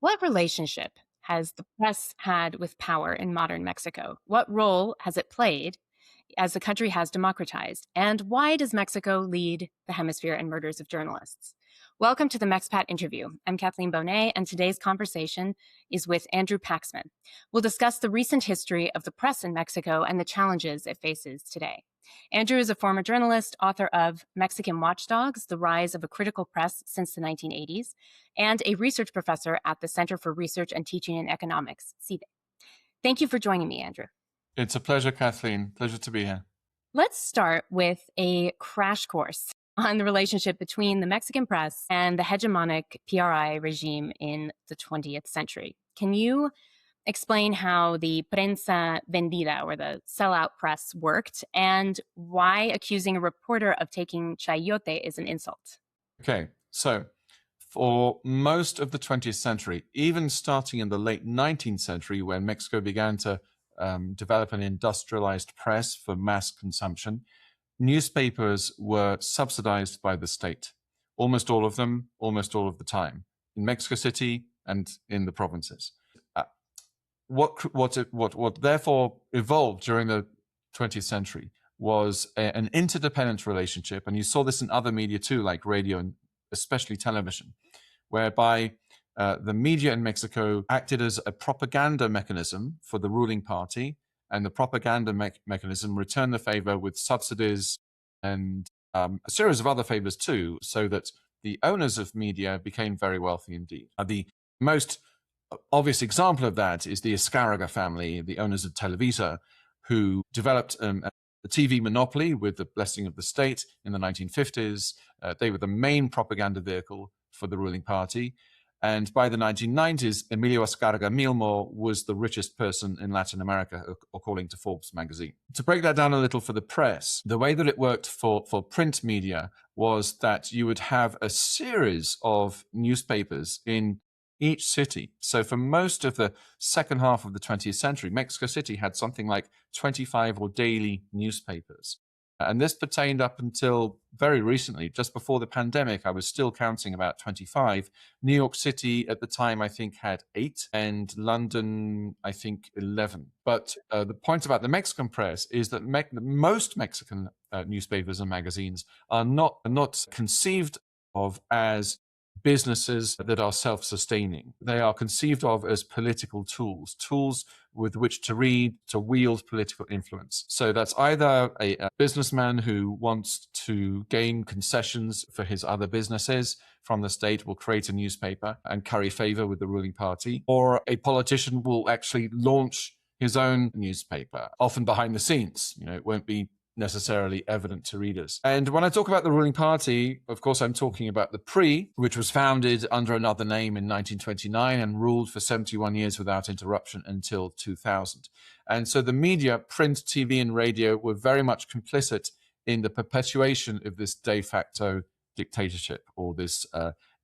What relationship has the press had with power in modern Mexico? What role has it played as the country has democratized? And why does Mexico lead the hemisphere in murders of journalists? Welcome to the MexPat interview. I'm Kathleen Bonet, and today's conversation is with Andrew Paxman. We'll discuss the recent history of the press in Mexico and the challenges it faces today. Andrew is a former journalist, author of Mexican Watchdogs, The Rise of a Critical Press Since the 1980s, and a research professor at the Center for Research and Teaching in Economics, CIDE. Thank you for joining me, Andrew. It's a pleasure, Kathleen. Pleasure to be here. Let's start with a crash course on the relationship between the Mexican press and the hegemonic PRI regime in the 20th century. Can you explain how the prensa vendida, or the sellout press, worked, and why accusing a reporter of taking chayote is an insult? Okay, so for most of the 20th century, even starting in the late 19th century, when Mexico began to develop an industrialized press for mass consumption, newspapers were subsidized by the state. Almost all of them, almost all of the time, in Mexico City and in the provinces. What therefore evolved during the 20th century was an interdependent relationship, and you saw this in other media too, like radio and especially television, whereby the media in Mexico acted as a propaganda mechanism for the ruling party, and the propaganda mechanism returned the favor with subsidies and a series of other favors too, so that the owners of media became very wealthy indeed. The most obvious example of that is the Escarraga family, the owners of Televisa, who developed a TV monopoly with the blessing of the state in the 1950s. They were the main propaganda vehicle for the ruling party. And by the 1990s, Emilio Escarraga Milmo was the richest person in Latin America, according to Forbes magazine. To break that down a little for the press, the way that it worked for print media was that you would have a series of newspapers in each city. So for most of the second half of the 20th century, Mexico City had something like 25 or daily newspapers. And this pertained up until very recently. Just before the pandemic, I was still counting about 25. New York City at the time, I think, had 8, and London, I think, 11. But the point about the Mexican press is that most Mexican newspapers and magazines are not conceived of as businesses that are self-sustaining. They are conceived of as political tools with which to wield political influence. So that's either a businessman who wants to gain concessions for his other businesses from the state will create a newspaper and curry favor with the ruling party, or a politician will actually launch his own newspaper, often behind the scenes. It won't be necessarily evident to readers. And when I talk about the ruling party, of course, I'm talking about the PRI, which was founded under another name in 1929 and ruled for 71 years without interruption until 2000. And so the media, print, TV, and radio were very much complicit in the perpetuation of this de facto dictatorship, or this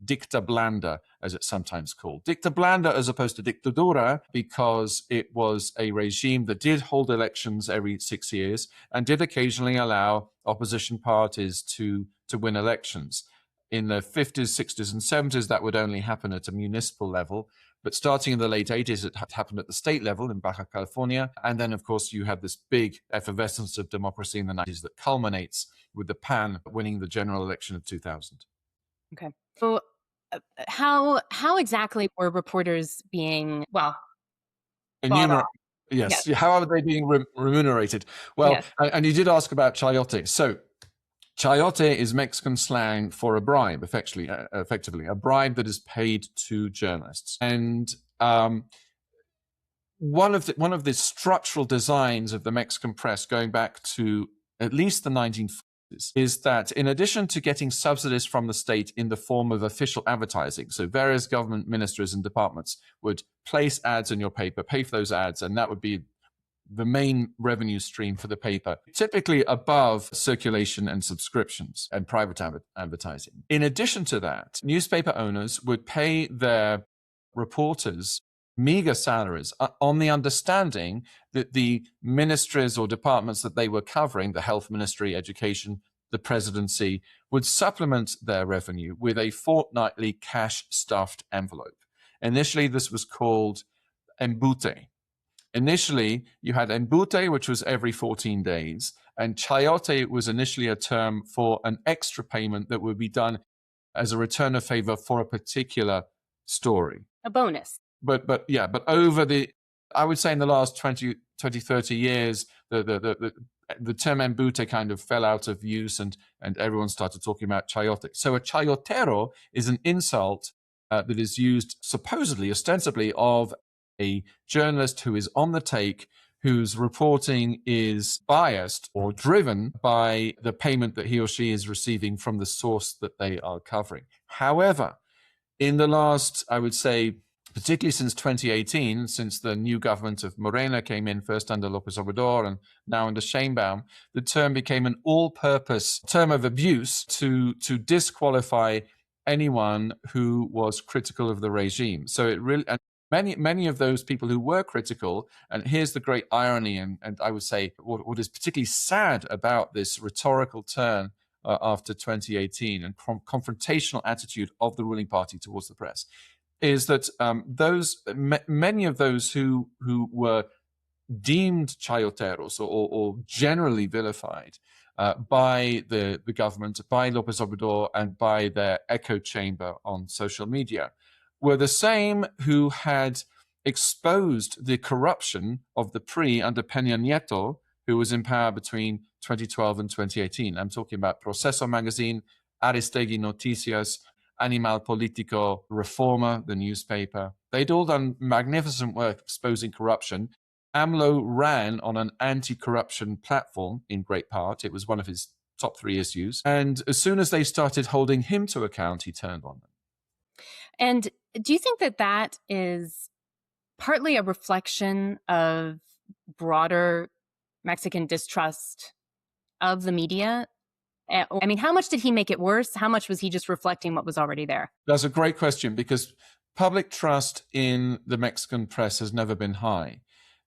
dicta blanda, as it's sometimes called. Dicta blanda as opposed to dictadura, because it was a regime that did hold elections every 6 years and did occasionally allow opposition parties to win elections. In the 50s, 60s, and 70s, that would only happen at a municipal level. But starting in the late 80s, it happened at the state level in Baja California. And then, of course, you have this big effervescence of democracy in the 90s that culminates with the PAN winning the general election of 2000. Okay. So how exactly were reporters being, Yes. How are they being remunerated? Well, yes. And you did ask about chayote. So chayote is Mexican slang for a bribe, effectively, a bribe that is paid to journalists. And one of the structural designs of the Mexican press, going back to at least the 1940s, is that in addition to getting subsidies from the state in the form of official advertising, so various government ministries and departments would place ads in your paper, pay for those ads, and that would be the main revenue stream for the paper, typically above circulation and subscriptions and private advertising. In addition to that, newspaper owners would pay their reporters meager salaries on the understanding that the ministries or departments that they were covering, the health ministry, education, the presidency, would supplement their revenue with a fortnightly cash-stuffed envelope. Initially, this was called embute. Initially, you had embute, which was every 14 days, and chayote was initially a term for an extra payment that would be done as a return of favor for a particular story. A bonus. But over I would say in the last 20, 30 years, the term embute kind of fell out of use, and everyone started talking about chayote. So a chayotero is an insult that is used supposedly, ostensibly, of a journalist who is on the take, whose reporting is biased or driven by the payment that he or she is receiving from the source that they are covering. However, in the last, I would say, particularly since 2018, since the new government of Morena came in, first under López Obrador and now under Sheinbaum, the term became an all-purpose term of abuse to disqualify anyone who was critical of the regime. So it really, and many of those people who were critical, and here's the great irony, and I would say what is particularly sad about this rhetorical turn after 2018 and confrontational attitude of the ruling party towards the press, is that many of those who were deemed chayoteros or generally vilified by the government, by López Obrador, and by their echo chamber on social media, were the same who had exposed the corruption of the PRI under Peña Nieto, who was in power between 2012 and 2018. I'm talking about Proceso magazine, Aristegui Noticias, Animal Politico, Reforma, the newspaper. They'd all done magnificent work exposing corruption. AMLO ran on an anti-corruption platform, in great part. It was one of his top 3 issues. And as soon as they started holding him to account, he turned on them. And do you think that that is partly a reflection of broader Mexican distrust of the media? I mean, how much did he make it worse? How much was he just reflecting what was already there? That's a great question, because public trust in the Mexican press has never been high.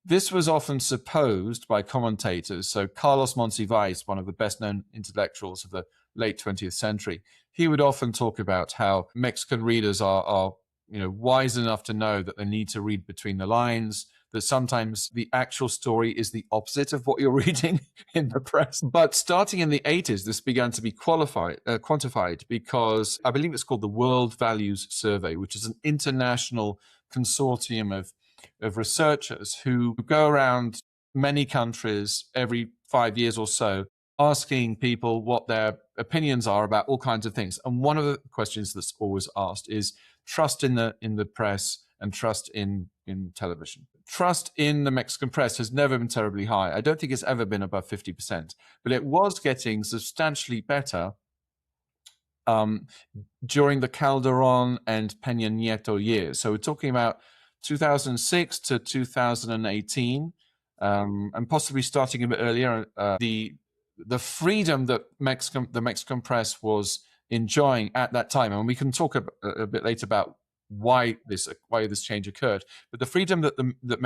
This was often supposed by commentators. So Carlos Monsiváis, one of the best-known intellectuals of the late 20th century, he would often talk about how Mexican readers are wise enough to know that they need to read between the lines, that sometimes the actual story is the opposite of what you're reading in the press. But starting in the 80s, this began to be quantified, because I believe it's called the World Values Survey, which is an international consortium of researchers who go around many countries every 5 years or so, asking people what their opinions are about all kinds of things. And one of the questions that's always asked is trust in the press and trust in television. Trust in the Mexican press has never been terribly high. I don't think it's ever been above 50%, but it was getting substantially better during the Calderón and Peña Nieto years. So we're talking about 2006 to 2018, and possibly starting a bit earlier. The freedom that the Mexican press was enjoying at that time, and we can talk a bit later about why this change occurred. But the freedom that the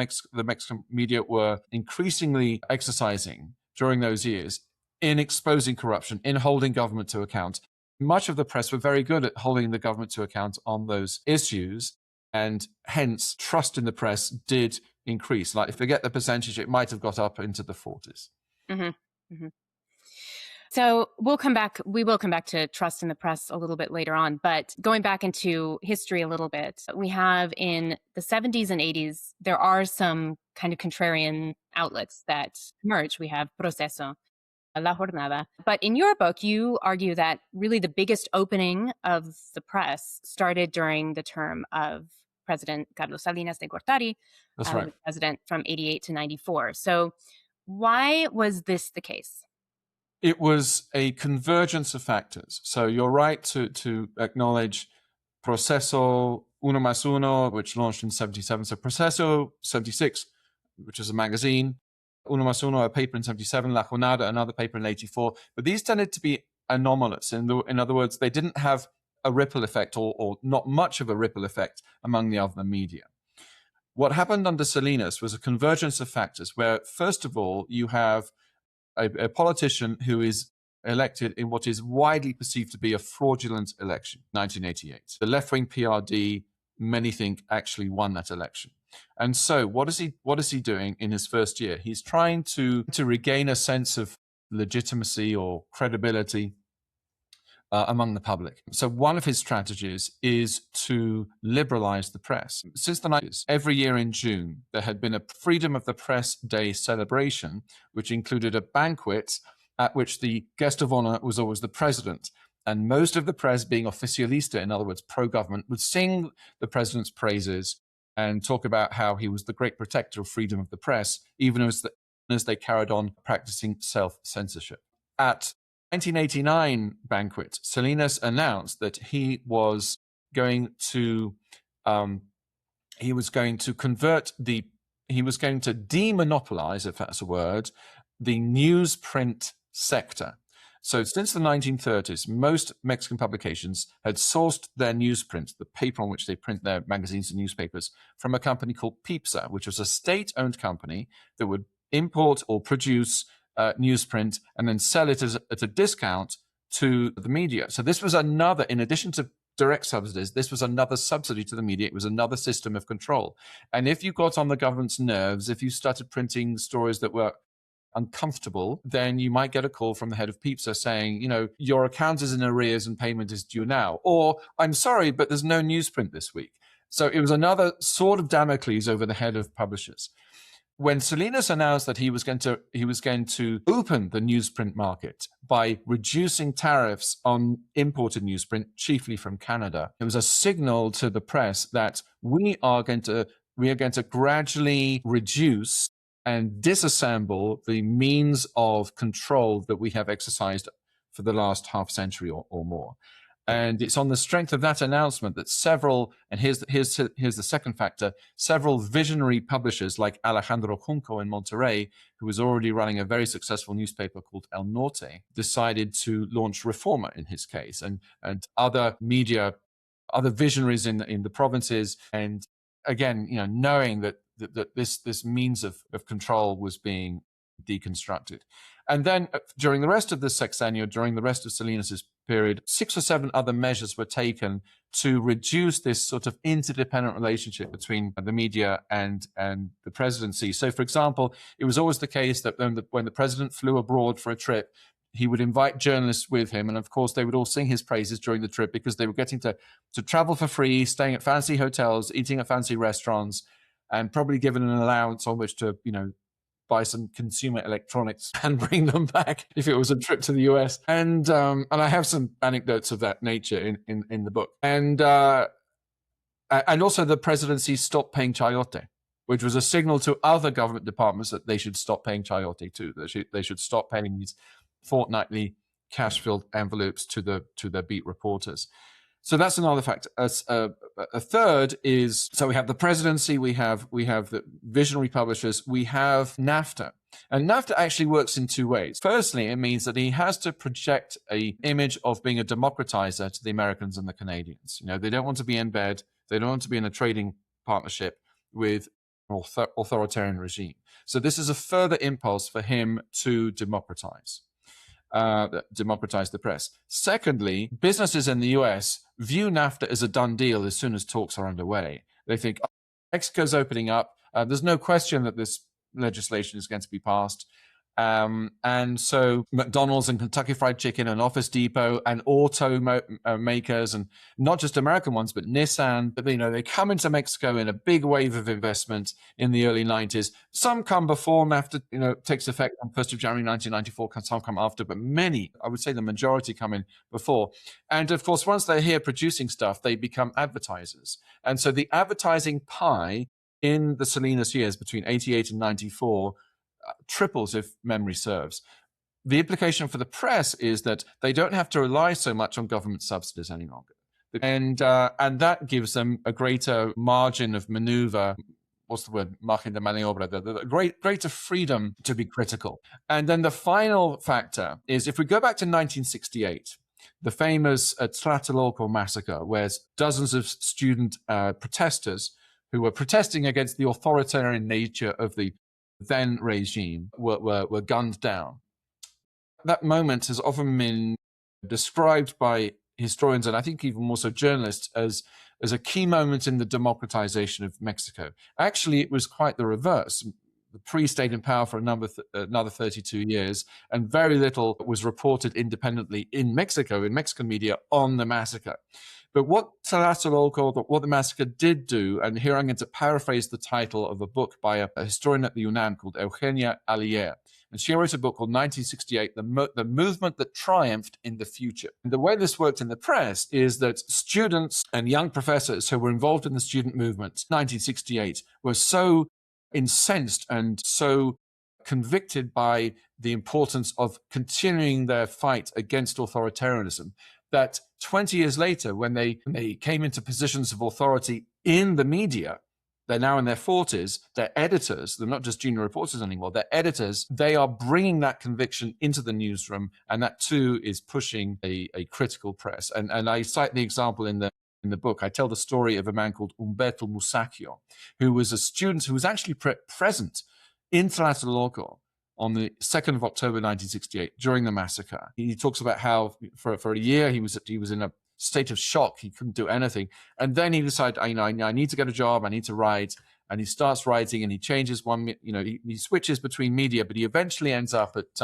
Mexican media were increasingly exercising during those years in exposing corruption, in holding government to account. Much of the press were very good at holding the government to account on those issues, and hence trust in the press did increase. Like, forget the percentage, it might have got up into the 40s. Mm-hmm. Mm-hmm. So we will come back to trust in the press a little bit later on. But going back into history a little bit, we have in the 70s and 80s, there are some kind of contrarian outlets that emerge. We have Proceso, La Jornada. But in your book, you argue that really the biggest opening of the press started during the term of President Carlos Salinas de Gortari, That's right. president from 88 to 94. So why was this the case? It was a convergence of factors. So you're right to acknowledge Proceso Uno Más Uno, which launched in 77. So Proceso 76, which is a magazine. Uno Más Uno, a paper in 77. La Jornada, another paper in 84. But these tended to be anomalous. In other words, they didn't have a ripple effect, or not much of a ripple effect among the other media. What happened under Salinas was a convergence of factors where, first of all, you have a politician who is elected in what is widely perceived to be a fraudulent election, 1988. The left-wing PRD many think actually won that election. And so what is he doing in his first year? He's trying to regain a sense of legitimacy or credibility among the public. So one of his strategies is to liberalize the press. Since the 90s, every year in June, there had been a Freedom of the Press Day celebration, which included a banquet at which the guest of honor was always the president. And most of the press, being oficialista, in other words, pro-government, would sing the president's praises and talk about how he was the great protector of freedom of the press, even as they carried on practicing self-censorship. At 1989 banquet, Salinas announced that he was going to demonopolize, if that's a word, the newsprint sector. So since the 1930s, most Mexican publications had sourced their newsprint, the paper on which they print their magazines and newspapers, from a company called PIPSA, which was a state-owned company that would import or produce newsprint and then sell it at a discount to the media. So this was another, in addition to direct subsidies, this was another subsidy to the media. It was another system of control. And if you got on the government's nerves, if you started printing stories that were uncomfortable, then you might get a call from the head of PIPSA saying, your account is in arrears and payment is due now. Or, I'm sorry, but there's no newsprint this week. So it was another sword of Damocles over the head of publishers. When Salinas announced that he was going to open the newsprint market by reducing tariffs on imported newsprint, chiefly from Canada, it was a signal to the press that we are going to gradually reduce and disassemble the means of control that we have exercised for the last half century or more. And it's on the strength of that announcement that several, and here's the second factor, several visionary publishers like Alejandro Junco in Monterrey, who was already running a very successful newspaper called El Norte, decided to launch Reforma in his case, and other visionaries in the provinces. And again, knowing that this means of control was being deconstructed. And then during the rest of the sexennial, during the rest of Salinas's period, 6 or 7 other measures were taken to reduce this sort of interdependent relationship between the media and the presidency. So, for example, it was always the case that when the president flew abroad for a trip, he would invite journalists with him. And of course, they would all sing his praises during the trip because they were getting to travel for free, staying at fancy hotels, eating at fancy restaurants, and probably given an allowance on which to, buy some consumer electronics and bring them back if it was a trip to the US. And I have some anecdotes of that nature in the book. And also the presidency stopped paying chayote, which was a signal to other government departments that they should stop paying chayote too. They should stop paying these fortnightly cash-filled envelopes to their beat reporters. So that's another factor. A third is, so we have the presidency, we have the visionary publishers, we have NAFTA. And NAFTA actually works in 2 ways. Firstly, it means that he has to project an image of being a democratizer to the Americans and the Canadians. They don't want to be in bed. They don't want to be in a trading partnership with an authoritarian regime. So this is a further impulse for him to democratize the press. Secondly, businesses in the US view NAFTA as a done deal as soon as talks are underway. They think, Mexico's opening up. There's no question that this legislation is going to be passed. And so McDonald's and Kentucky Fried Chicken and Office Depot and auto makers, and not just American ones, but Nissan, they come into Mexico in a big wave of investment in the early 90s. Some come before NAFTA takes effect on 1st of January 1994, some come after, but many, I would say the majority, come in before. And of course, once they're here producing stuff, they become advertisers. And so the advertising pie in the Salinas years between 88 and 94 triples, if memory serves. The implication for the press is that they don't have to rely so much on government subsidies any longer. And that gives them a greater margin of maneuver. What's the word? Margen de maniobra, the greater freedom to be critical. And then the final factor is, if we go back to 1968, the famous Tlatelolco massacre, where dozens of student protesters who were protesting against the authoritarian nature of the then regime were gunned down. That moment has often been described by historians, and I think even more so journalists, as as a key moment in the democratization of Mexico. Actually, it was quite the reverse. The PRI stayed in power for another 32 years, and very little was reported independently in Mexico, in Mexican media, on the massacre. But what Tlatelolco, what the massacre did do, and here I'm going to paraphrase the title of a book by a historian at the UNAM called Eugenia Allier. And she wrote a book called 1968, The Movement That Triumphed in the Future. And the way this worked in the press is that students and young professors who were involved in the student movement, 1968, were so incensed and so convicted by the importance of continuing their fight against authoritarianism that 20 years later, when they came into positions of authority in the media, they're now in their 40s, they're editors, they're not just junior reporters anymore, they're editors, they are bringing that conviction into the newsroom, and that too is pushing a critical press. And I cite the example in the book. I tell the story of a man called Humberto Musacchio, who was a student who was actually present in Tlatelolco on the 2nd of October 1968 during the massacre. He talks about how for a year he was in a state of shock. He couldn't do anything. And then he decided, I need to get a job. I need to write. And he starts writing, and he changes he switches between media, but he eventually ends up at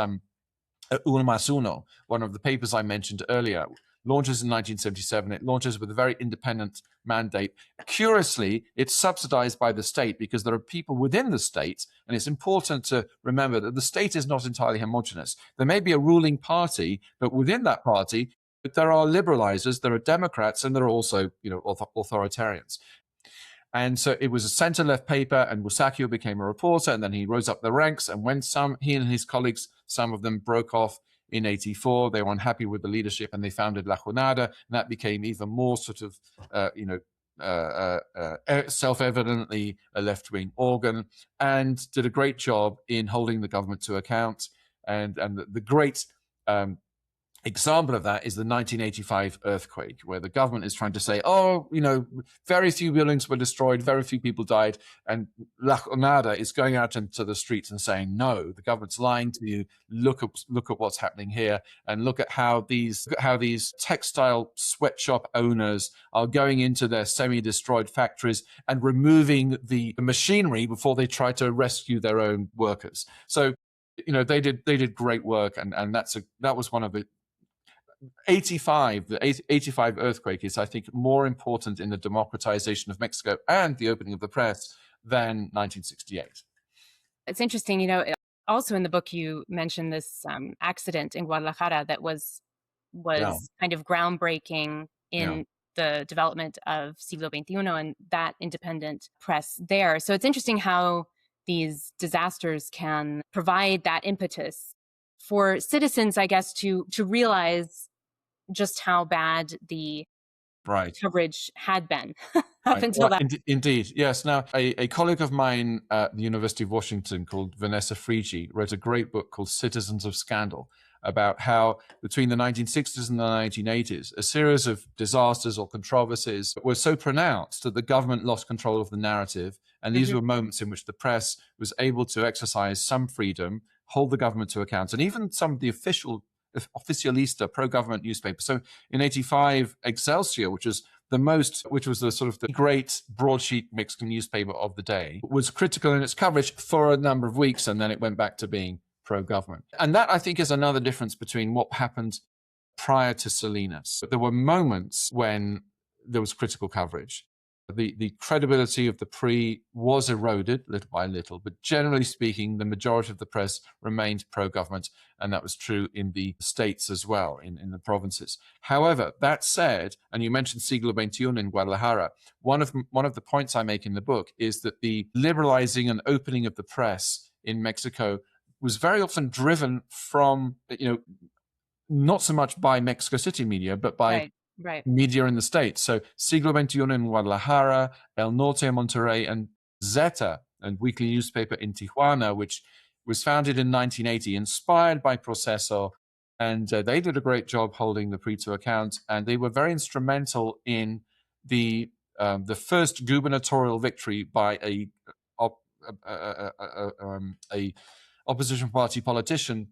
Uno Mas Uno, one of the papers I mentioned earlier. Launches in 1977. It launches with a very independent mandate. Curiously, it's subsidized by the state because there are people within the state, and it's important to remember that the state is not entirely homogenous. There may be a ruling party, but within that party, there are liberalizers, there are Democrats, and there are also, authoritarians. And so it was a center-left paper, and Musacchio became a reporter, and then he rose up the ranks. And when he and his colleagues, some of them broke off in 1984, they were unhappy with the leadership, and they founded La Jornada, and that became even more sort of, self-evidently a left-wing organ, and did a great job in holding the government to account. And the great example of that is the 1985 earthquake, where the government is trying to say, very few buildings were destroyed, very few people died, and La Jornada is going out into the streets and saying, no, the government's lying to you. Look at what's happening here, and look at how these textile sweatshop owners are going into their semi-destroyed factories and removing the machinery before they try to rescue their own workers. So, they did great work, and that was one of the 85, the 85 earthquake is, I think, more important in the democratization of Mexico and the opening of the press than 1968. It's interesting, also in the book you mentioned this accident in Guadalajara that was kind of groundbreaking in the development of Siglo XXI and that independent press there. So it's interesting how these disasters can provide that impetus for citizens, I guess, to realize just how bad the coverage had been up until that. Indeed, yes. Now, a colleague of mine at the University of Washington called Vanessa Frigi wrote a great book called Citizens of Scandal about how between the 1960s and the 1980s, a series of disasters or controversies were so pronounced that the government lost control of the narrative. And these were moments in which the press was able to exercise some freedom, hold the government to account, and even some of the Oficialista pro-government newspaper. So in 85, Excelsior, which was the sort of the great broadsheet Mexican newspaper of the day, was critical in its coverage for a number of weeks, and then it went back to being pro-government. And that, I think, is another difference between what happened prior to Salinas. There were moments when there was critical coverage. The credibility of the PRI was eroded little by little, but generally speaking, the majority of the press remained pro-government, and that was true in the states as well, in the provinces. However, that said, and you mentioned Siglo XXI in Guadalajara, one of the points I make in the book is that the liberalizing and opening of the press in Mexico was very often driven from, not so much by Mexico City media, but by media in the States. So Siglo XXI in Guadalajara, El Norte in Monterrey, and Zeta, a weekly newspaper in Tijuana, which was founded in 1980, inspired by Proceso. And they did a great job holding the PRI to account. And they were very instrumental in the first gubernatorial victory by a opposition party politician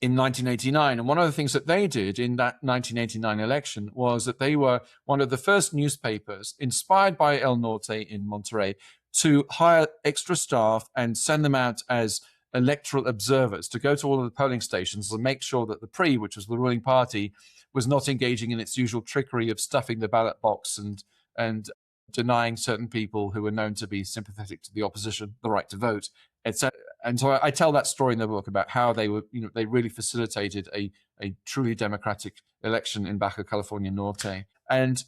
in 1989. And one of the things that they did in that 1989 election was that they were one of the first newspapers, inspired by El Norte in Monterrey, to hire extra staff and send them out as electoral observers to go to all of the polling stations and make sure that the PRI, which was the ruling party, was not engaging in its usual trickery of stuffing the ballot box and denying certain people who were known to be sympathetic to the opposition the right to vote, etc. And so I tell that story in the book about how they were, they really facilitated a truly democratic election in Baja California Norte. And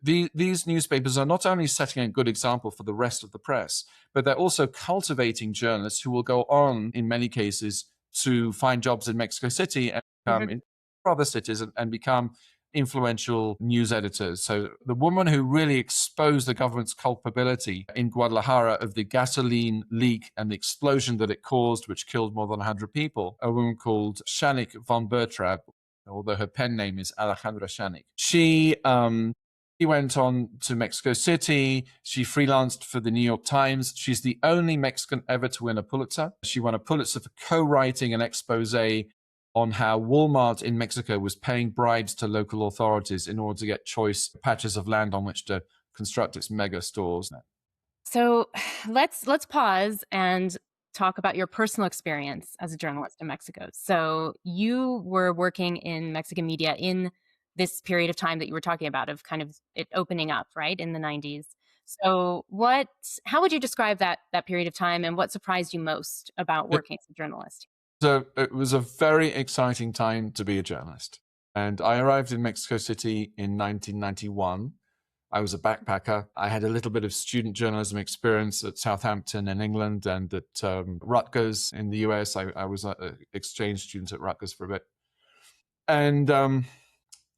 these newspapers are not only setting a good example for the rest of the press, but they're also cultivating journalists who will go on, in many cases, to find jobs in Mexico City and become in other cities and become influential news editors. So the woman who really exposed the government's culpability in Guadalajara of the gasoline leak and the explosion that it caused, which killed more than 100 people, a woman called Shanik von Bertrab, although her pen name is Alejandra Shanik. She went on to Mexico City. She freelanced for the New York Times. She's the only Mexican ever to win a Pulitzer. She won a Pulitzer for co-writing an expose on how Walmart in Mexico was paying bribes to local authorities in order to get choice patches of land on which to construct its mega stores. So let's pause and talk about your personal experience as a journalist in Mexico. So you were working in Mexican media in this period of time that you were talking about, of kind of it opening up, right, in the 90s. So how would you describe that period of time, and what surprised you most about working as a journalist? So it was a very exciting time to be a journalist. And I arrived in Mexico City in 1991. I was a backpacker. I had a little bit of student journalism experience at Southampton in England and at Rutgers in the US. I was an exchange student at Rutgers for a bit. And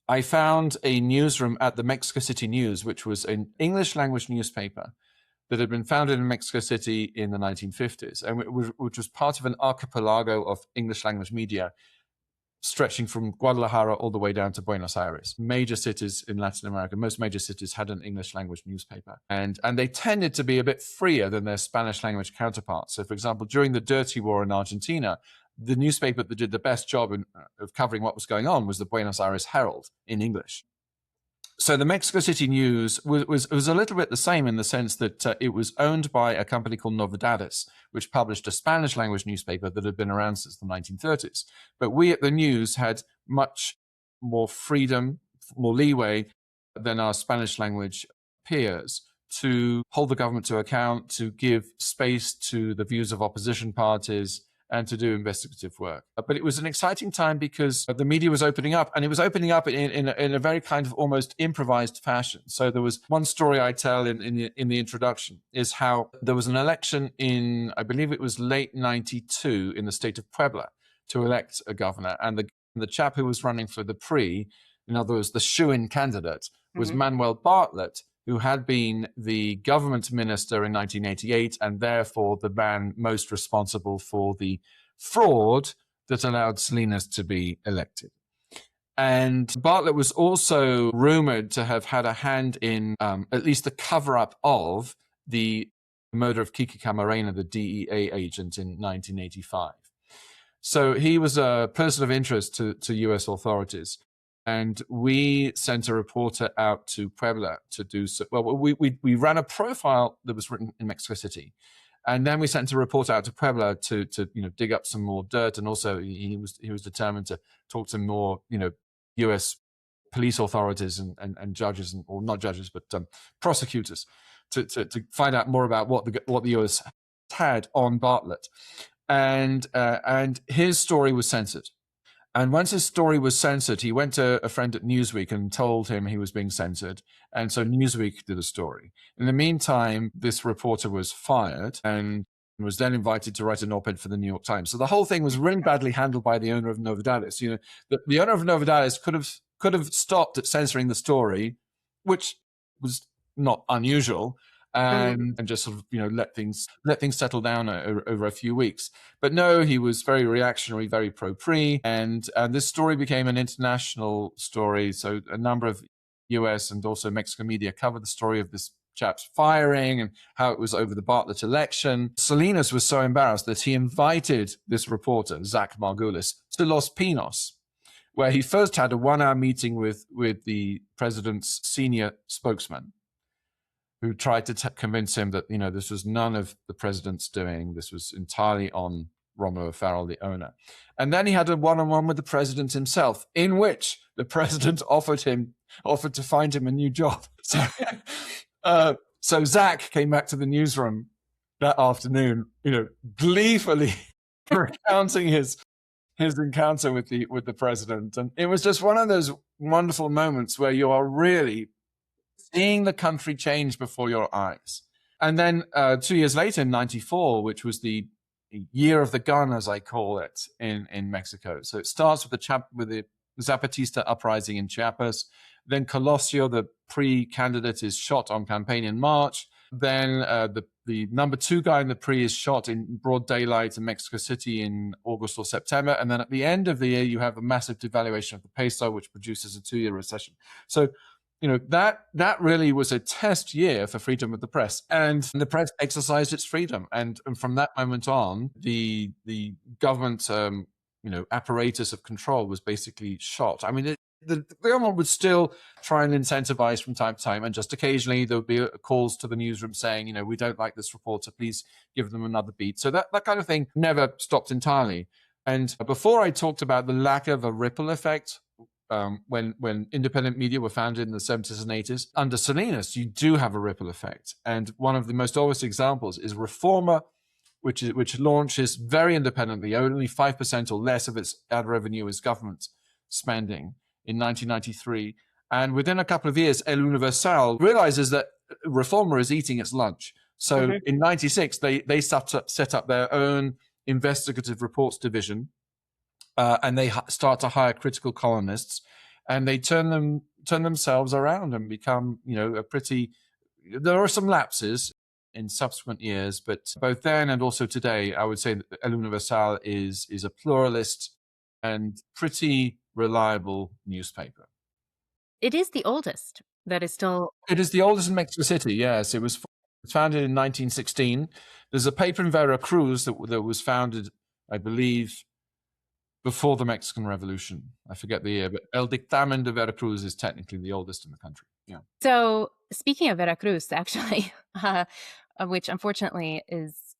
I found a newsroom at the Mexico City News, which was an English language newspaper that had been founded in Mexico City in the 1950s, and which was part of an archipelago of English language media stretching from Guadalajara all the way down to Buenos Aires. Major cities in Latin America, most major cities had an English language newspaper. And they tended to be a bit freer than their Spanish language counterparts. So, for example, during the Dirty War in Argentina, the newspaper that did the best job of covering what was going on was the Buenos Aires Herald in English. So the Mexico City News was a little bit the same in the sense that it was owned by a company called Novedades, which published a Spanish language newspaper that had been around since the 1930s. But we at the News had much more freedom, more leeway than our Spanish language peers to hold the government to account, to give space to the views of opposition parties, and to do investigative work. But it was an exciting time because the media was opening up, and it was opening up in a very kind of almost improvised fashion. So there was one story I tell in the introduction is how there was an election in, I believe it was late 92 in the state of Puebla to elect a governor. And the chap who was running for the PRI, in other words, the shoo-in candidate, was Manuel Bartlett, who had been the government minister in 1988 and therefore the man most responsible for the fraud that allowed Salinas to be elected. And Bartlett was also rumored to have had a hand in at least the cover-up of the murder of Kiki Camarena, the DEA agent, in 1985. So he was a person of interest to U.S. authorities. And we sent a reporter out to Puebla to do so. Well, we ran a profile that was written in Mexico City, and then we sent a reporter out to Puebla to dig up some more dirt. And also, he was determined to talk to more U.S. police authorities and judges, or not judges, but prosecutors, to find out more about what the U.S. had on Bartlett, and his story was censored. And once his story was censored, he went to a friend at Newsweek and told him he was being censored. And so Newsweek did a story. In the meantime, this reporter was fired and was then invited to write an op-ed for the New York Times. So the whole thing was really badly handled by the owner of Novedades. The owner of Novedades could have stopped at censoring the story, which was not unusual, and just sort of let things settle down over a few weeks. But no, he was very reactionary, very pro-PRI, and this story became an international story. So a number of US and also Mexican media covered the story of this chaps firing and how it was over the Bartlett election. Salinas was so embarrassed that he invited this reporter, Zach Margulis, to Los Pinos, where he first had a 1-hour meeting with the president's senior spokesman, who tried to convince him that, this was none of the president's doing. This was entirely on Romulo Farrell, the owner. And then he had a one-on-one with the president himself, in which the president offered to find him a new job. So Zach came back to the newsroom that afternoon, gleefully recounting his encounter with the president. And it was just one of those wonderful moments where you are really seeing the country change before your eyes. And then 2 years later, in 94, which was the year of the gun, as I call it, in Mexico. So it starts with the Zapatista uprising in Chiapas. Then Colosio, the pre-candidate, is shot on campaign in March. Then the number 2 guy in the pre is shot in broad daylight in Mexico City in August or September. And then at the end of the year, you have a massive devaluation of the peso, which produces a 2-year recession. So, that really was a test year for freedom of the press, and the press exercised its freedom. And from that moment on, the government, apparatus of control was basically shot. I mean, the government would still try and incentivize from time to time, and just occasionally there would be calls to the newsroom saying, we don't like this reporter, please give them another beat. So that kind of thing never stopped entirely. And before I talked about the lack of a ripple effect, when independent media were founded in the 70s and 80s, under Salinas, you do have a ripple effect. And one of the most obvious examples is Reforma, which launches very independently. Only 5% or less of its ad revenue is government spending in 1993. And within a couple of years, El Universal realizes that Reforma is eating its lunch. So in 96, they set up their own investigative reports division. And they start to hire critical columnists, and they turn themselves around and become, there are some lapses in subsequent years, but both then and also today, I would say that El Universal is a pluralist and pretty reliable newspaper. It is the oldest that is still... It is the oldest in Mexico City, yes. It was founded in 1916. There's a paper in Veracruz that was founded, I believe, before the Mexican Revolution. I forget the year, but El Dictamen de Veracruz is technically the oldest in the country. Yeah. So speaking of Veracruz, actually, which unfortunately is,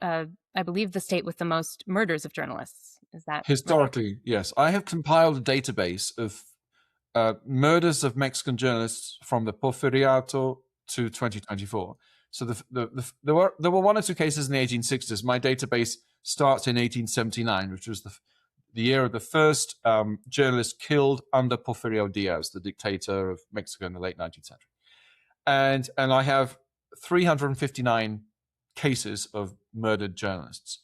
I believe, the state with the most murders of journalists. Is that historically? Right? Yes. I have compiled a database of murders of Mexican journalists from the Porfiriato to 2024. So there were 1 or 2 cases in the 1860s. My database starts in 1879, which was the year of the first journalist killed under Porfirio Diaz, the dictator of Mexico in the late 19th century. And I have 359 cases of murdered journalists.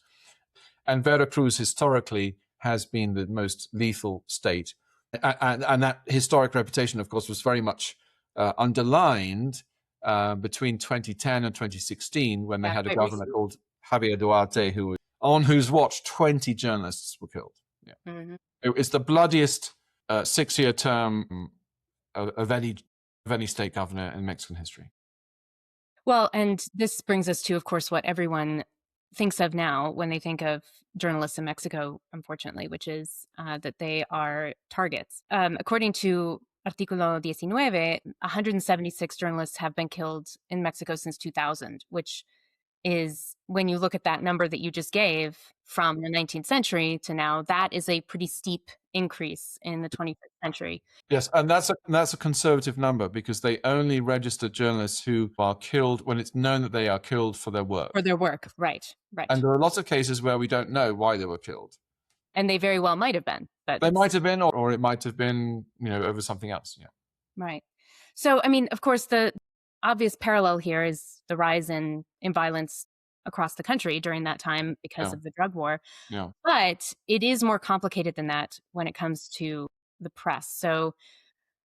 And Veracruz historically has been the most lethal state. And that historic reputation, of course, was very much underlined between 2010 and 2016 when they had a governor called Javier Duarte, on whose watch 20 journalists were killed. Yeah. Mm-hmm. It's the bloodiest 6-year term of any state governor in Mexican history. Well, and this brings us to, of course, what everyone thinks of now when they think of journalists in Mexico, unfortunately, which is that they are targets. According to Artículo 19, 176 journalists have been killed in Mexico since 2000, which is, when you look at that number that you just gave from the 19th century to now, that is a pretty steep increase in the 21st century. Yes, and that's a conservative number, because they only register journalists who are killed when it's known that they are killed for their work. For their work, right. And there are lots of cases where we don't know why they were killed. And they very well might have been. But they might have been, or it might have been, over something else. Yeah. Right. So, I mean, of course, the obvious parallel here is the rise in violence across the country during that time because of the drug war. Yeah. But it is more complicated than that when it comes to the press. So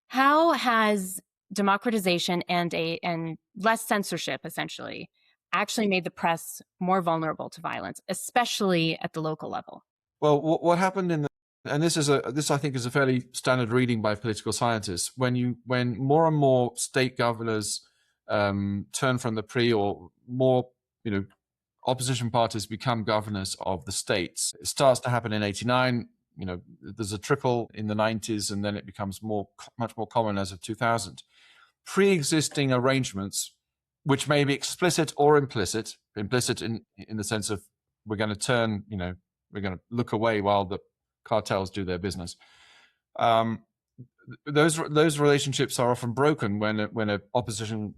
how has democratization and less censorship, essentially, actually made the press more vulnerable to violence, especially at the local level? Well, what happened and this I think is a fairly standard reading by political scientists, when more and more state governors turn from the PRI, or more, opposition parties become governors of the states. It starts to happen in 89. There's a trickle in the 90s, and then it becomes much more common as of 2000. Pre-existing arrangements, which may be explicit or implicit in the sense of we're going to turn, we're going to look away while the cartels do their business. Those relationships are often broken when an opposition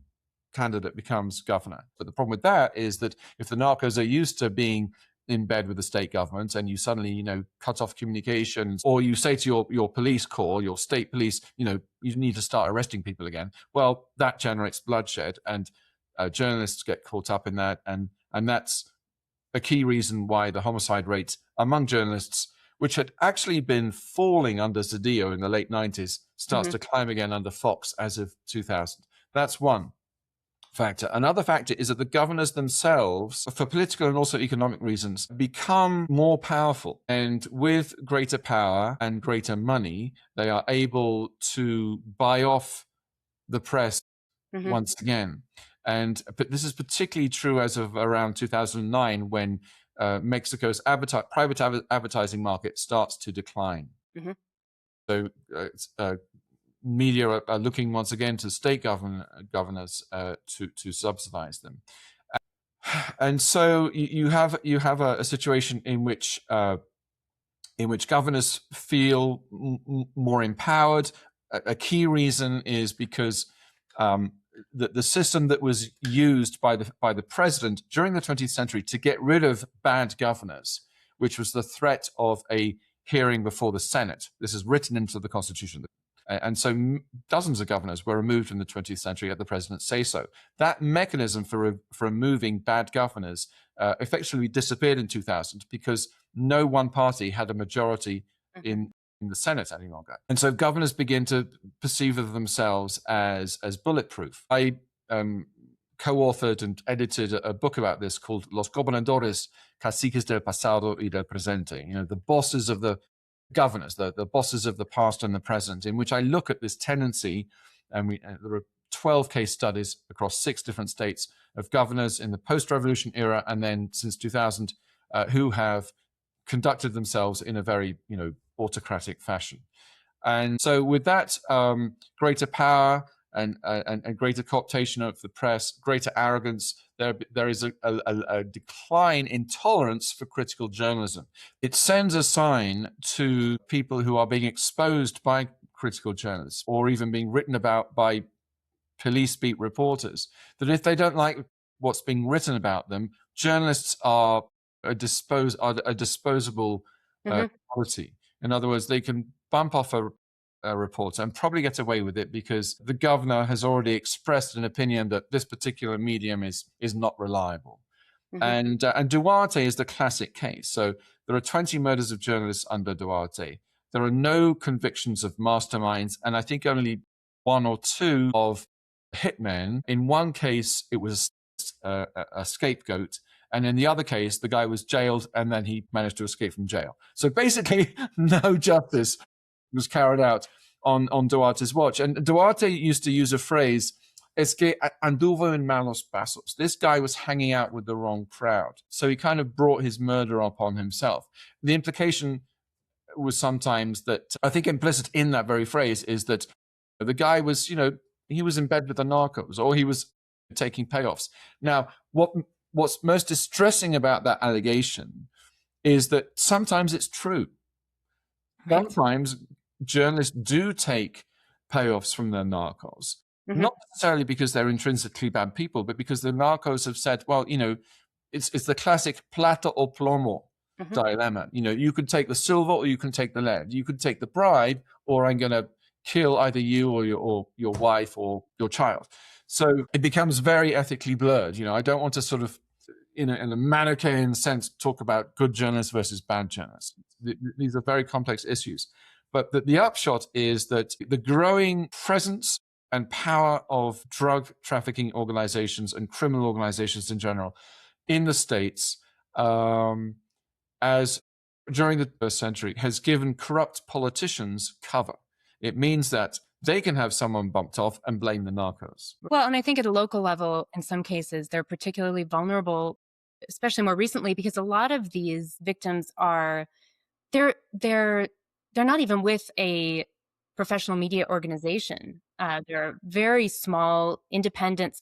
candidate becomes governor. But the problem with that is that if the narcos are used to being in bed with the state government, and you suddenly, cut off communications, or you say to your police corps, your state police, you need to start arresting people again, well, that generates bloodshed, and journalists get caught up in that, and that's a key reason why the homicide rate among journalists, which had actually been falling under Zedillo in the late 90s, starts to climb again under Fox as of 2000. That's one factor. Another factor is that the governors themselves, for political and also economic reasons, become more powerful. And with greater power and greater money, they are able to buy off the press once again. But this is particularly true as of around 2009, when Mexico's private advertising market starts to decline. So media are looking once again to state governors to subsidize them, and so you have a situation in which governors feel more empowered. A key reason is because the system that was used by the president during the 20th century to get rid of bad governors, which was the threat of a hearing before the Senate. This is written into the Constitution. And so dozens of governors were removed in the 20th century at the president's say-so. That mechanism for removing bad governors effectively disappeared in 2000 because no one party had a majority in the Senate any longer. And so governors begin to perceive of themselves as bulletproof. I co-authored and edited a book about this called Los Gobernadores Caciques del Pasado y del Presente, the bosses of the governors, the bosses of the past and the present, in which I look at this tendency, and there are 12 case studies across 6 different states of governors in the post-revolution era, and then since 2000, who have conducted themselves in a very, autocratic fashion. And so with that greater power and greater cooptation of the press, greater arrogance, there is a decline in tolerance for critical journalism. It sends a sign to people who are being exposed by critical journalists, or even being written about by police beat reporters, that if they don't like what's being written about them, journalists are a disposable quality. In other words, they can bump off a reporter and probably get away with it because the governor has already expressed an opinion that this particular medium is not reliable. And Duarte is the classic case. So there are 20 murders of journalists under Duarte. There are no convictions of masterminds, and I think only 1 or 2 of hitmen. In one case, it was a scapegoat. And in the other case, the guy was jailed and then he managed to escape from jail. So basically, no justice was carried out on Duarte's watch. And Duarte used to use a phrase, es que anduvo en malos pasos. This guy was hanging out with the wrong crowd. So he kind of brought his murder upon himself. The implication was sometimes that, I think implicit in that very phrase, is that the guy was, he was in bed with the narcos, or he was taking payoffs. Now, what's most distressing about that allegation is that sometimes it's true. Sometimes journalists do take payoffs from their narcos, not necessarily because they're intrinsically bad people, but because the narcos have said, well, it's the classic plata o plomo dilemma. You can take the silver or you can take the lead. You can take the bribe, or I'm going to kill either you or your wife or your child. So it becomes very ethically blurred. I don't want to sort of, in a Manichaean sense, talk about good journalists versus bad journalists. These are very complex issues. But the upshot is that the growing presence and power of drug trafficking organizations and criminal organizations in general in the States, as during the first century, has given corrupt politicians cover. It means that they can have someone bumped off and blame the narcos. Well, and I think at a local level, in some cases, they're particularly vulnerable, especially more recently, because a lot of these victims are they're not even with a professional media organization. They're very small, independent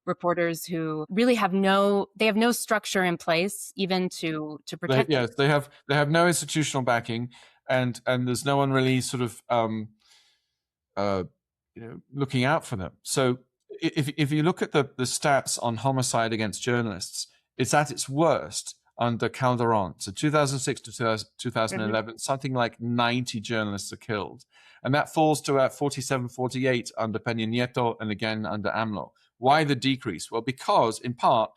reporters who really have no structure in place even to protect them. Yes, they have no institutional backing, and there's no one really sort of looking out for them. So if you look at the stats on homicide against journalists, it's at its worst under Calderon. So 2006 to 2011, something like 90 journalists are killed. And that falls to about 47, 48 under Peña Nieto and again under AMLO. Why the decrease? Well, because in part,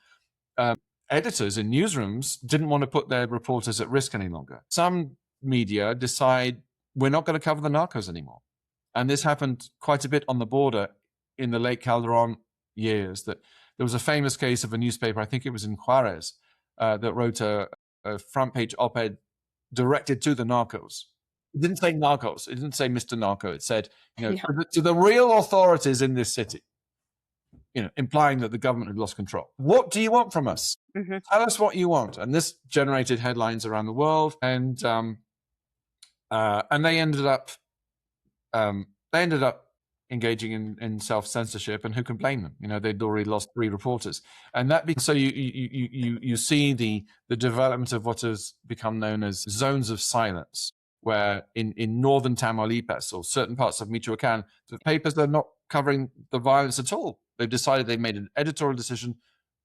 editors in newsrooms didn't want to put their reporters at risk any longer. Some media decide we're not going to cover the narcos anymore. And this happened quite a bit on the border in the late Calderon years. That there was a famous case of a newspaper, I think it was in Juarez, that wrote a front page op-ed directed to the narcos. It didn't say narcos. It didn't say Mr. Narco. It said, to the real authorities in this city, implying that the government had lost control. What do you want from us? Tell us what you want. And this generated headlines around the world, and they ended up engaging in self-censorship, and who can blame them? They'd already lost 3 reporters, and so you see the development of what has become known as zones of silence, where in northern Tamaulipas or certain parts of Michoacan, the papers are not covering the violence at all. They've decided they've made an editorial decision.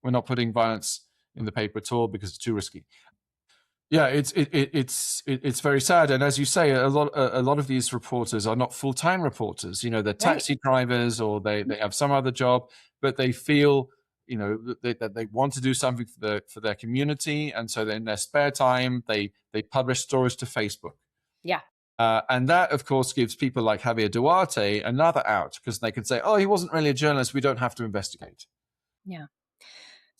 We're not putting violence in the paper at all because it's too risky. Yeah, it's very sad, and as you say, a lot of these reporters are not full-time reporters. They're taxi drivers, or they have some other job, but they feel that they want to do something for their community, and so in their spare time they publish stories to Facebook. Yeah. And that, of course, gives people like Javier Duarte another out, because they can say, "Oh, he wasn't really a journalist. We don't have to investigate." Yeah.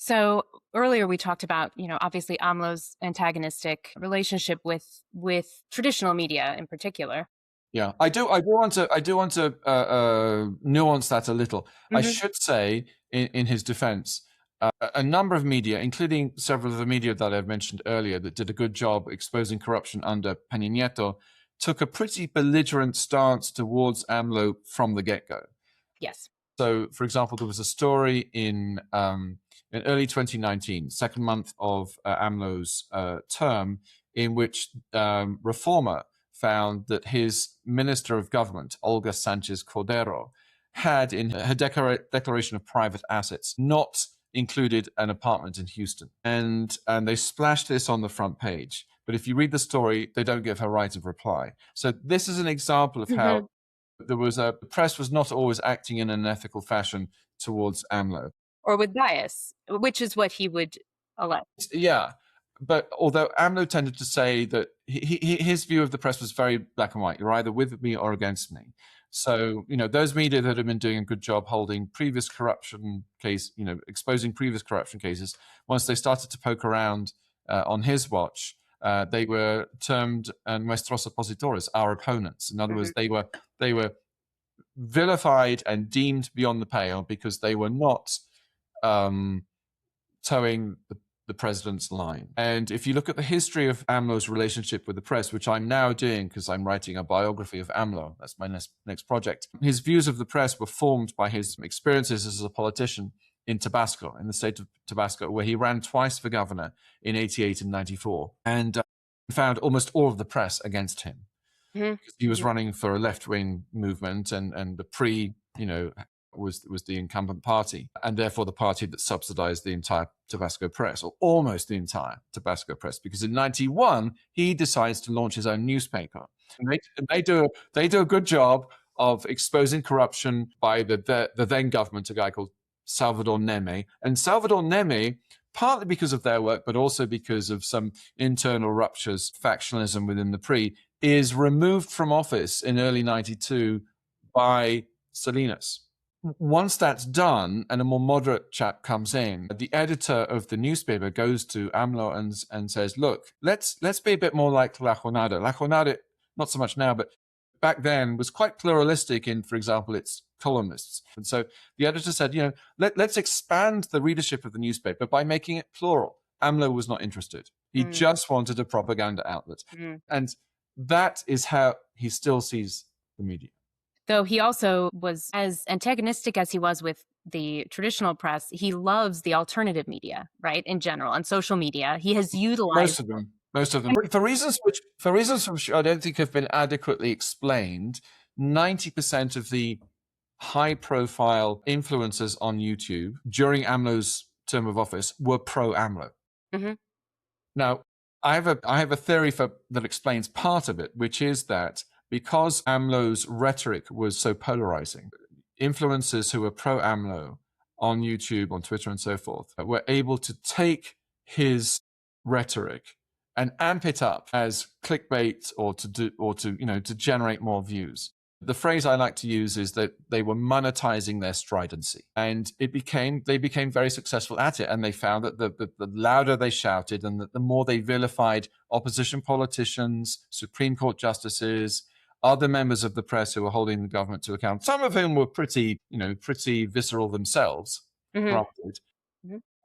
So earlier we talked about, obviously AMLO's antagonistic relationship with traditional media in particular. Yeah, I do want to nuance that a little. I should say, in his defense, a number of media, including several of the media that I've mentioned earlier, that did a good job exposing corruption under Peña Nieto, took a pretty belligerent stance towards AMLO from the get-go. Yes. So, for example, there was a story in early 2019, second month of AMLO's term, in which Reforma found that his Minister of Government, Olga Sanchez Cordero, had in her declaration of private assets not included an apartment in Houston. And they splashed this on the front page. But if you read the story, they don't give her right of reply. So this is an example of how the press was not always acting in an ethical fashion towards AMLO. Or with bias, which is what he would allege. Yeah. But although AMLO tended to say that his view of the press was very black and white, you're either with me or against me. So, those media that have been doing a good job holding previous corruption case, exposing previous corruption cases, once they started to poke around on his watch, they were termed nuestros opositores, our opponents. In other words, they were vilified and deemed beyond the pale because they were not towing the president's line. And if you look at the history of AMLO's relationship with the press, which I'm now doing because I'm writing a biography of AMLO, that's my next project, his views of the press were formed by his experiences as a politician in Tabasco, in the state of Tabasco, where he ran twice for governor in 88 and 94, and found almost all of the press against him. He was running for a left-wing movement, and the PRI, was the incumbent party, and therefore the party that subsidized the entire Tabasco press, or almost the entire Tabasco press, because in 91 he decides to launch his own newspaper. And they do a good job of exposing corruption by the then government, a guy called Salvador Neme. And Salvador Neme, partly because of their work, but also because of some internal ruptures, factionalism within the PRI, is removed from office in early 92 by Salinas. Once that's done and a more moderate chap comes in, the editor of the newspaper goes to AMLO and says, look, let's be a bit more like La Jornada. La Jornada, not so much now, but back then was quite pluralistic in, for example, its columnists. And so the editor said, let's expand the readership of the newspaper by making it plural. AMLO was not interested. He just wanted a propaganda outlet. And that is how he still sees the media. Though he also was as antagonistic as he was with the traditional press, he loves the alternative media, right? In general, and social media. He has utilized most of them. For reasons which I don't think have been adequately explained, 90% of the high-profile influencers on YouTube during AMLO's term of office were pro-AMLO. Now, I have a theory that explains part of it, which is that because AMLO's rhetoric was so polarizing, influencers who were pro-AMLO on YouTube, on Twitter, and so forth were able to take his rhetoric and amp it up as clickbait or to generate more views. The phrase I like to use is that they were monetizing their stridency, and they became very successful at it. And they found that the louder they shouted and the more they vilified opposition politicians, Supreme Court justices, other members of the press who were holding the government to account, some of whom were pretty visceral themselves, granted,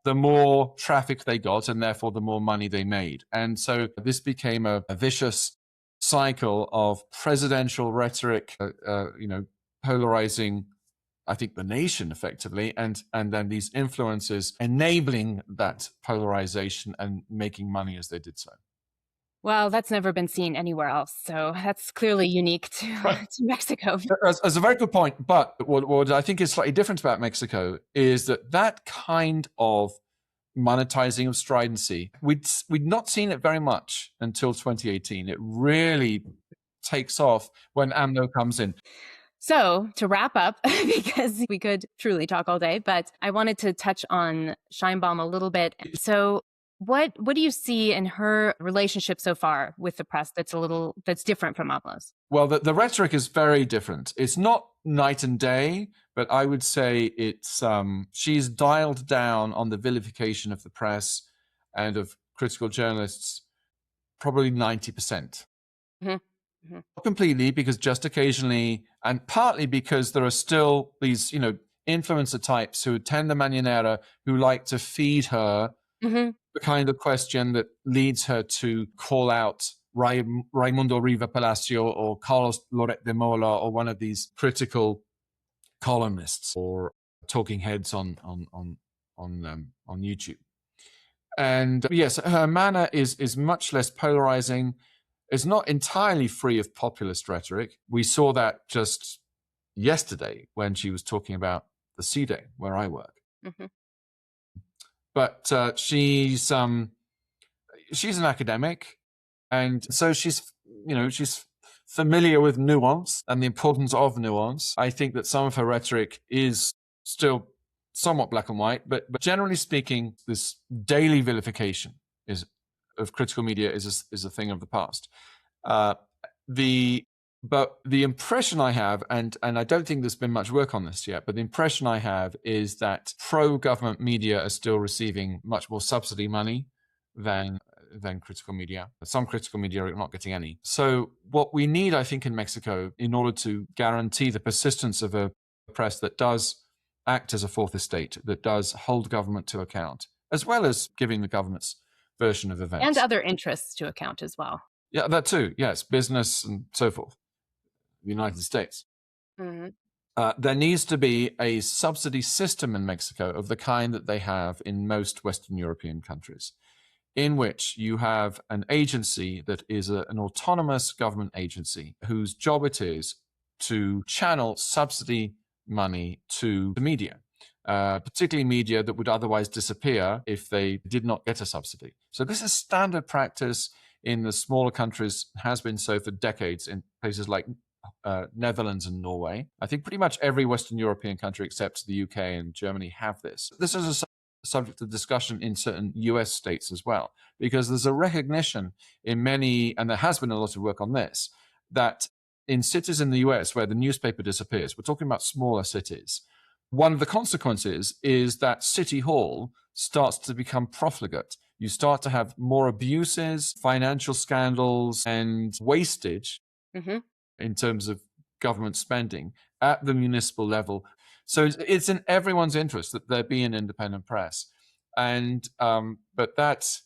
the more traffic they got, and therefore the more money they made. And so this became a vicious cycle of presidential rhetoric, polarizing, I think, the nation effectively, and then these influencers enabling that polarization and making money as they did so. Well, that's never been seen anywhere else, so that's clearly unique to Mexico. That's a very good point, but what I think is slightly different about Mexico is that kind of monetizing of stridency, we'd not seen it very much until 2018. It really takes off when AMLO comes in. So to wrap up, because we could truly talk all day, but I wanted to touch on Sheinbaum a little bit. So what do you see in her relationship so far with the press that's different from AMLO's? Well, the rhetoric is very different. It's not night and day, but I would say it's she's dialed down on the vilification of the press and of critical journalists probably 90%. Not completely, because just occasionally, and partly because there are still these influencer types who attend the Mañanera who like to feed her the kind of question that leads her to call out Raimundo Riva Palacio or Carlos Loret de Mola or one of these critical columnists or talking heads on YouTube. And yes, her manner is much less polarizing. It's not entirely free of populist rhetoric. We saw that just yesterday when she was talking about the C-Day where I work. But she's an academic, and so she's familiar with nuance and the importance of nuance. I think that some of her rhetoric is still somewhat black and white, but generally speaking, this daily vilification of critical media is a thing of the past. But the impression I have, and I don't think there's been much work on this yet, but the impression I have is that pro-government media are still receiving much more subsidy money than critical media. Some critical media are not getting any. So what we need, I think, in Mexico, in order to guarantee the persistence of a press that does act as a fourth estate, that does hold government to account, as well as giving the government's version of events. And other interests to account as well. Yeah, that too. Yes, business and so forth. The United States. There needs to be a subsidy system in Mexico of the kind that they have in most Western European countries, in which you have an agency that is an autonomous government agency whose job it is to channel subsidy money to the media, particularly media that would otherwise disappear if they did not get a subsidy. So this is standard practice in the smaller countries, has been so for decades in places like Netherlands and Norway. I think pretty much every Western European country except the UK and Germany have this. This is a subject of discussion in certain US states as well, because there's a recognition in many, and there has been a lot of work on this, that in cities in the US where the newspaper disappears, we're talking about smaller cities, one of the consequences is that City Hall starts to become profligate. You start to have more abuses, financial scandals, and wastage in terms of government spending at the municipal level. So it's in everyone's interest that there be an independent press. And but that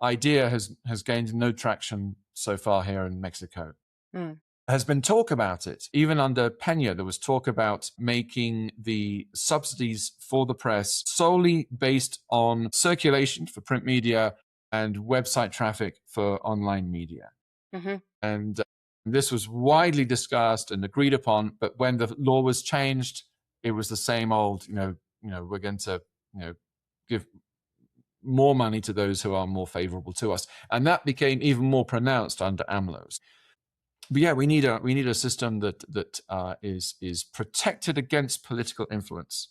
idea has gained no traction so far here in Mexico. Mm. Has been talk about it. Even under Peña, there was talk about making the subsidies for the press solely based on circulation for print media and website traffic for online media. Mm-hmm. And this was widely discussed and agreed upon. But when the law was changed, it was the same old, we're going to, give more money to those who are more favorable to us. And that became even more pronounced under AMLO's. But yeah, we need a system that is protected against political influence.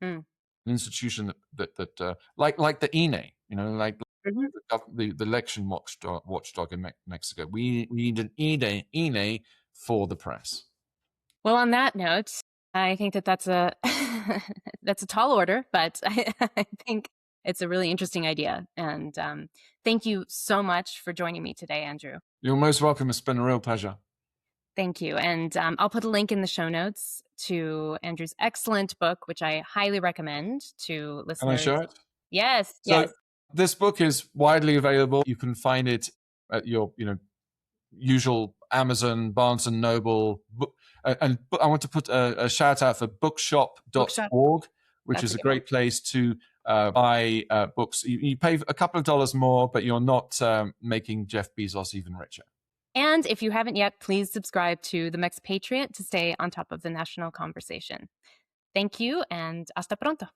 Mm. An institution that like the INE, like Mm-hmm. the election watchdog in Mexico. We need an INE for the press. Well, on that note, I think that's a that's a tall order, but I think it's a really interesting idea. And thank you so much for joining me today, Andrew. You're most welcome. It's been a real pleasure. Thank you. And I'll put a link in the show notes to Andrew's excellent book, which I highly recommend to Can I listeners. show it? Yes, So yes. this book is widely available. You can find it at your usual Amazon, Barnes and Noble. And I want to put a shout out for Bookshop. bookshop.org, which That's is a a good one. great place to buy books. You pay a couple of dollars more, but you're not making Jeff Bezos even richer. And if you haven't yet, please subscribe to the Mex Patriot to stay on top of the national conversation. Thank you and hasta pronto.